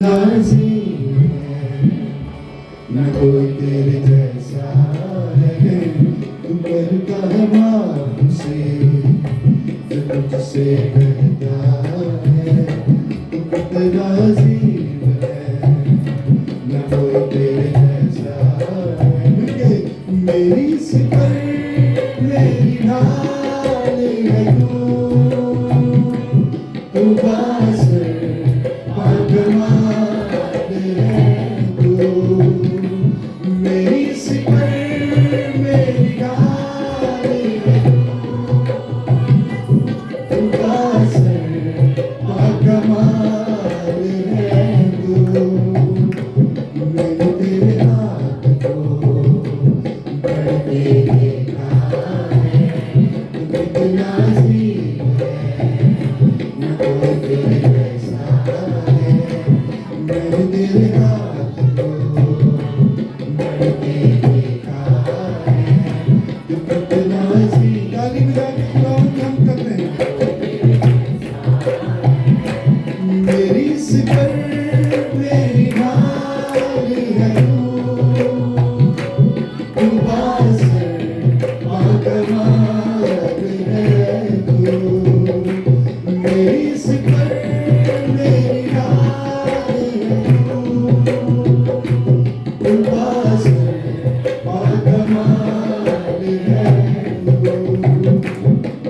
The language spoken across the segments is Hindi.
नाज़ीम है, न कोई तेरे जैसा है। तू करता है माफ से, जो तुझसे कहता है। तू कितना अजीम है, न कोई तेरे जैसा है। मेरी सिफर मेरी ढाल है तू बासर पागमाल है तू। मेरी सिफर मेरी ढाल है तू बासर पागमाल है तू। मैंने तेरे हाथ को बढ़ते देखा है, तू कितना अजीम है, न कोई तेरे जैसा है। मैंने तेरे हाथ को बढ़ते देखा है, तू कितना अजीम। ताली बजा के खुदा को हम करते हैं। मेरी सिफर मेरी ढाल है तू बासर पागमाल है तू। मेरी सिफर मेरी ढाल है तू बासर पागमाल है तू।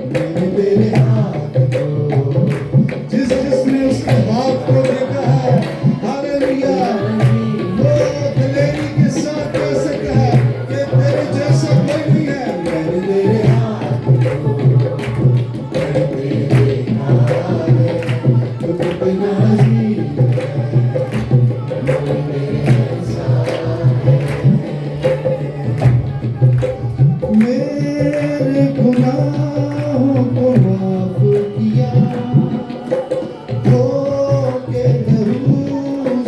मैंने तेरे हाथ को, जिसने उसके हाथ को देखा है, हालेलुया, वो दिलेरी के साथ कह सकता है कि तेरे जैसा कोई नहीं है। मैंने तेरे हाथ को बढ़ते देखा है, तू कितना अजीम है, न कोई तेरे जैसा है। मेरे गुनाहों को माफ किया, धोखे लहू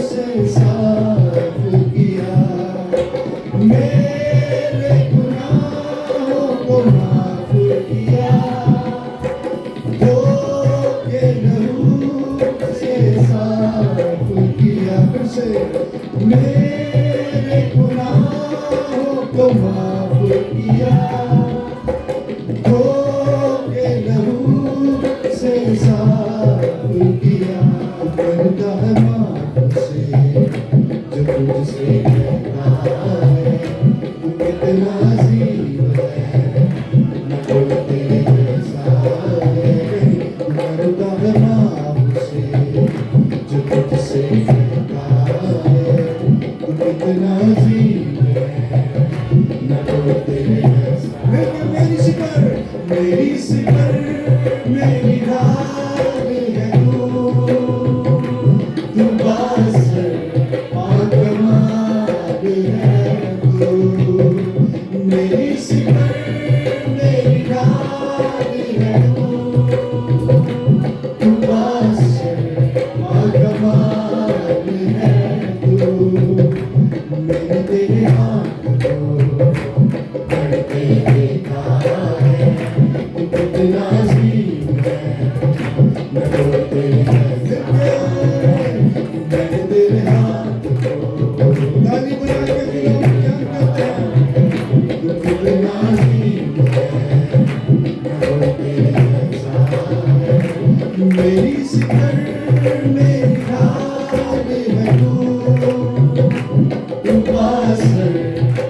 से साफ किया। मेरे गुनाहों को माफ किया, धोखे लहू से साफ किया। फिर से मेरे गुनाहों को माफ किया, धोखे लहू से साफ किया। करता है माफ से, जो तुझसे कहता है। तू कितना अजीम है, न कोई तेरे जैसा है। करता है माफ से, जो तुझसे कहता है। तू कितना अजीम है, न कोई तेरे जैसा। लेकिन मेरी सिफर मेरी ढाल है तू बासर पागमाल है तू। मेरी सिफर मेरी ढाल है तू बासर पागमाल है तू। मैंने तेरे हाथ को बढ़ते देखा है, तू कितना अजीम है, न कोई तेरे जैसा है। मैंने तेरे हाथ को, ताली बजा के खुदा को क्या कहते हैं। तू कितना अजीम है, न कोई तेरे जैसा है। मेरी सिफर मेरी ढाल है तू बासर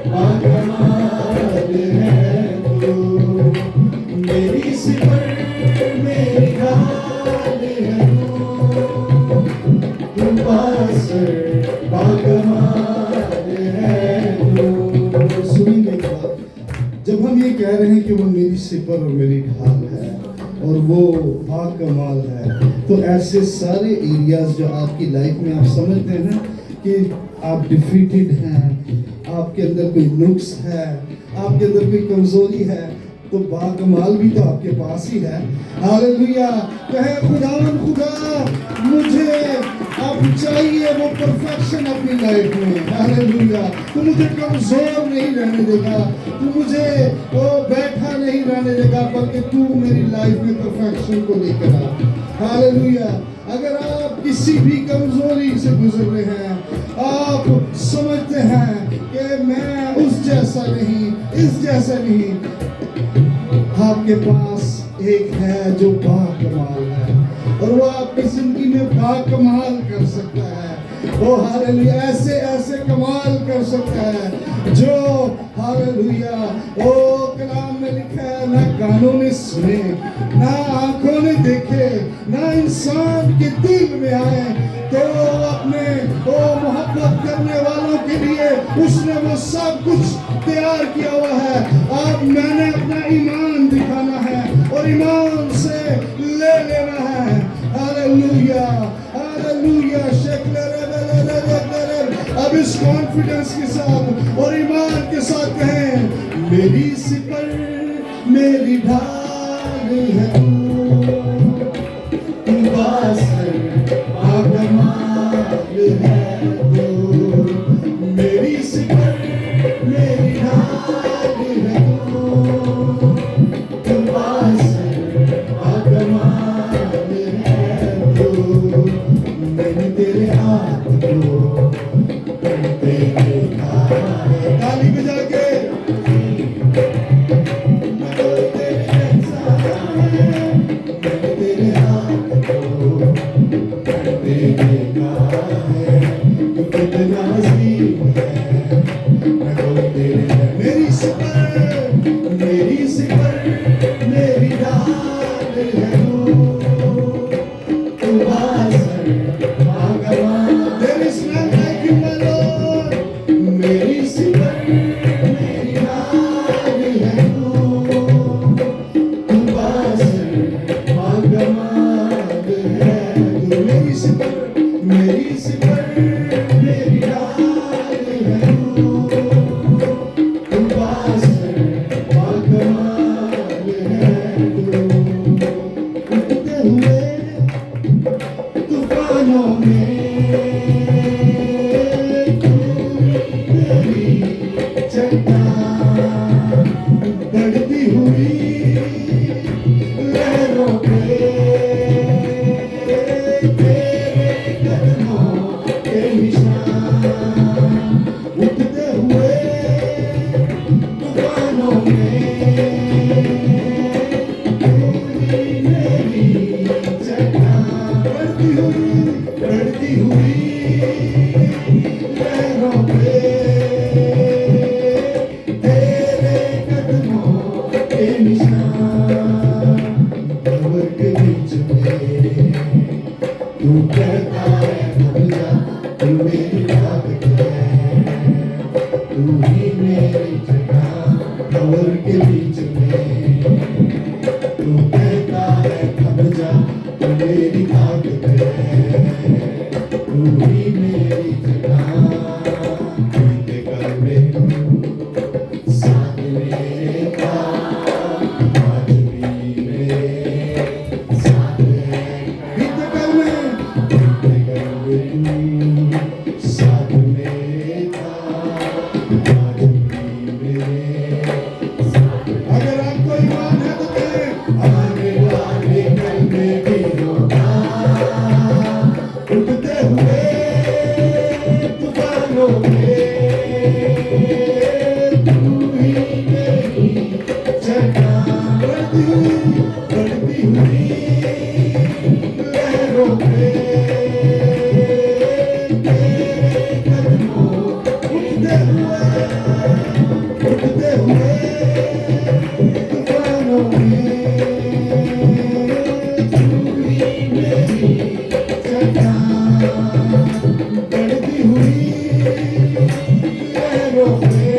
पागमाल है तू। मेरी सिफर मेरी ढाल है तू बासर पागमाल है तू। सुनिए एक बात, जब हम ये कह रहे हैं कि वो मेरी सिफर और मेरी ढाल है और वो बाकमाल है, तो ऐसे सारे एरियाज जो आपकी लाइफ में आप समझते हैं कि आप डिफीटेड हैं, आपके अंदर कोई नुक्स है, आपके अंदर कोई कमजोरी है, तो बाकमाल भी तो आपके पास ही है। हालेलुया। कहे खुदावन खुदा, मुझे अब चाहिए वो परफेक्शन अपनी लाइफ में। हालेलुया। तू मुझे कमजोर नहीं रहने देगा, तू मुझे वो बैठा नहीं रहने देगा, बल्कि तू मेरी लाइफ में परफेक्शन को लेकर आ। हालेलुया। अगर आपकी किसी भी कमजोरी से गुजर रहे हैं, आप समझते हैं कि मैं उस जैसा नहीं, इस जैसा नहीं, आपके पास एक है जो बाकमाल है और वो आपकी जिंदगी में बाकमाल कर सकता है। वो हालेलुया ऐसे ऐसे कमाल कर सकता है जो हालेलुया ओ कलाम में लिखा है, ना कानों ने सुने, ना आंखों ने देखे, ना इंसान के दिल में आए, तो अपने वो मोहब्बत करने वालों के लिए उसने वो सब कुछ तैयार किया हुआ है। अब मैंने अपना ईमान दिखाना है और ईमान से ले लेना है। Hallelujah hallelujah. अब इस कॉन्फिडेंस के साथ और ईमान के साथ कहें, मेरी सिपर मेरी ढाल है तू, बस बाकमाल है तू, मेरी सिपर मेरी ढाल है तू, बस बाकमाल है तू, मैंने तेरे हाथ को ताली बजा के तेरे हाथ को देखा है, तू कितना अजीब है, मेरी सिपर मेरी डाल है तू बासर बागवान, there is none like you my Lord, मेरी सिपर मेरी डाल है तू बासर बागवान है तू, मेरी सिपर मेरी डाल है तू बासर बागवान है तू, उठते हुए तूफानों में तू मेरी चट्टान, बढ़ती हुई लहरों पे तेरे कदमों के निशान, उठते हुए तूफानों में मेरी चट्टान, बढ़ती हुई लहरों पे तेरे कदमों के निशान, भंवर के बीच में तू कहता है थम जा, तू मेरी ताकत है, तू ही मेरी जगह, भंवर के बीच में तू कहता है थम जा, तू मेरी ताकत है, तू ही मेरी जगह, बीते कल में साथ मेरे था, आज भी मेरे साथ है, बीते कल में तू साथ मेरे था, आज भी मेरे साथ है। अगर आपको ईमान है तो कहें, आने वाले कल में भी होगा, उठते हुए तूफानों में तू ही मेरी चट्टान, बढ़ती हुई लहरों पे तेरे कदमों, उठते हुए तूफानों में तू ही मेरी चट्टान, बढ़ती हुई लहरों पे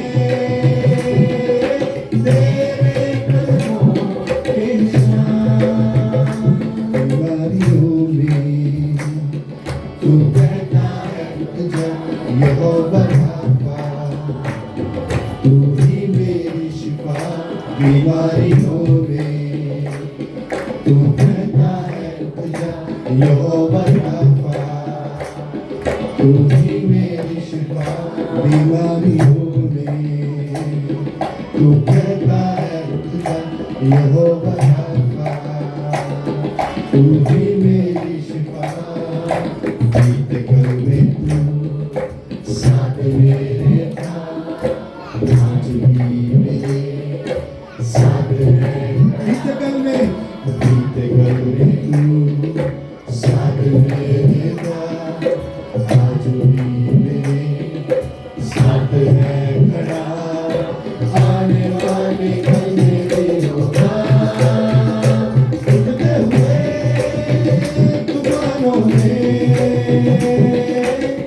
तेरे कदमों के निशान, बीमारियों में तू कहता है उठ जा, यहोवा राफा, तू ही मेरी शिफा, बीमारियों में तू कहता है उठ जा, यहोवा राफा, तू ही मेरी शिफा, बीमारियों में तू कहता है उठ जा, यहोवा राफा, तू ही मेरी शिफा, बीते कल में तू साथ मेरे था, आज भी मेरे साथ है खड़ा, आने वाले कल में भी होगा। उठते हुए तूफानों में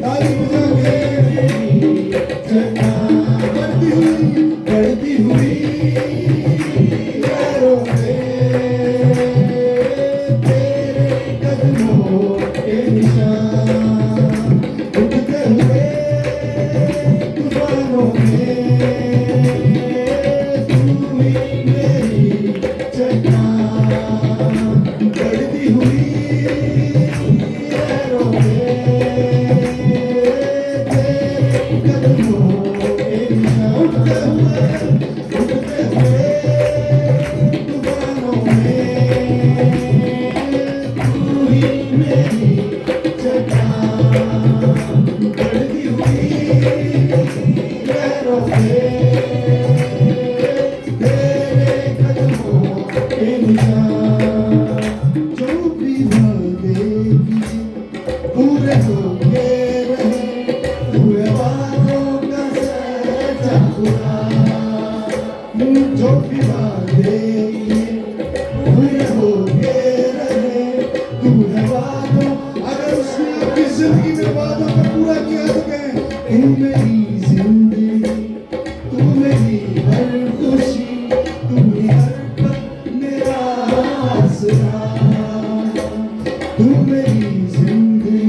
ताली बजा के बढ़ती हुई लहरों में तेरे कदमों के निशान, उठते हुए तूफानों में तू ही मेरी चट्टान, बढ़ती हुई लहरों में तेरे कदमों के निशान, उठते हुए तूफानों में तू ही मेरी चट्टान, बढ़ती हुई लहरों में तेरे कदमों के निशान। जो भी वादे किए पूरे होके रहे, हुए वादों का सच्चा पूरा। जो भी वादे किए पूरे होके रहे, हुए वादों, अगर उसने अपनी जिंदगी में वादों को पूरा किया तो कहें तू मेरी जिंदगी, तू मेरी हर खुशी, तू ही हर पल मेरा आसरा। तू मेरी जिंदगी,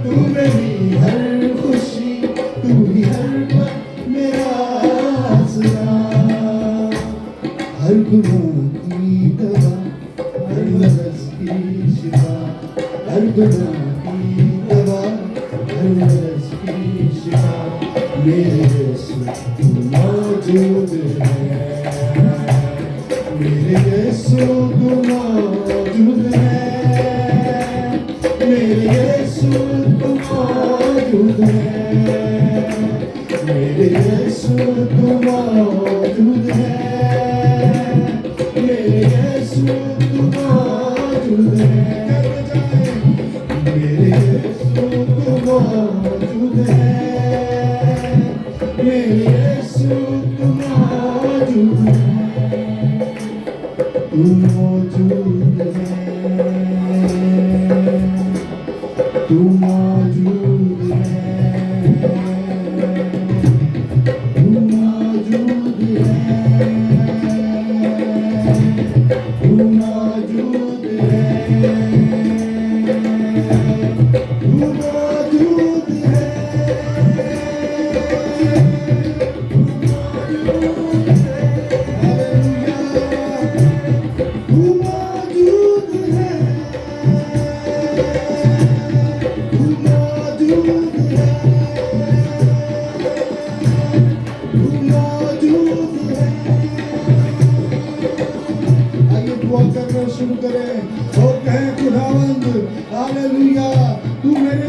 तू मेरी हर खुशी, तू ही हर पल मेरा आसरा। हर गुनाह की दवा, हर मर्ज़ की शिफा, हर गुनाह की दवा, हर मर्ज़ की शिफा, मेरे यीशु तू मौजूद है, मेरे यीशु तू मौजूद है, मेरे यीशु तू मौजूद है, मेरे यीशु तू मौजूद है, मेरे यीशु तू मौजूद है। मेरे यीशु तू मौजूद है, मेरे यीशु तू मौजूद है, तू मौजूद है, तू मौजूद है, तू मौजूद है, तू मौजूद है, तू मौजूद है, तू मौजूद है, तू मौजूद है, तू मौजूद है। आइए दुआ करना शुरू करें।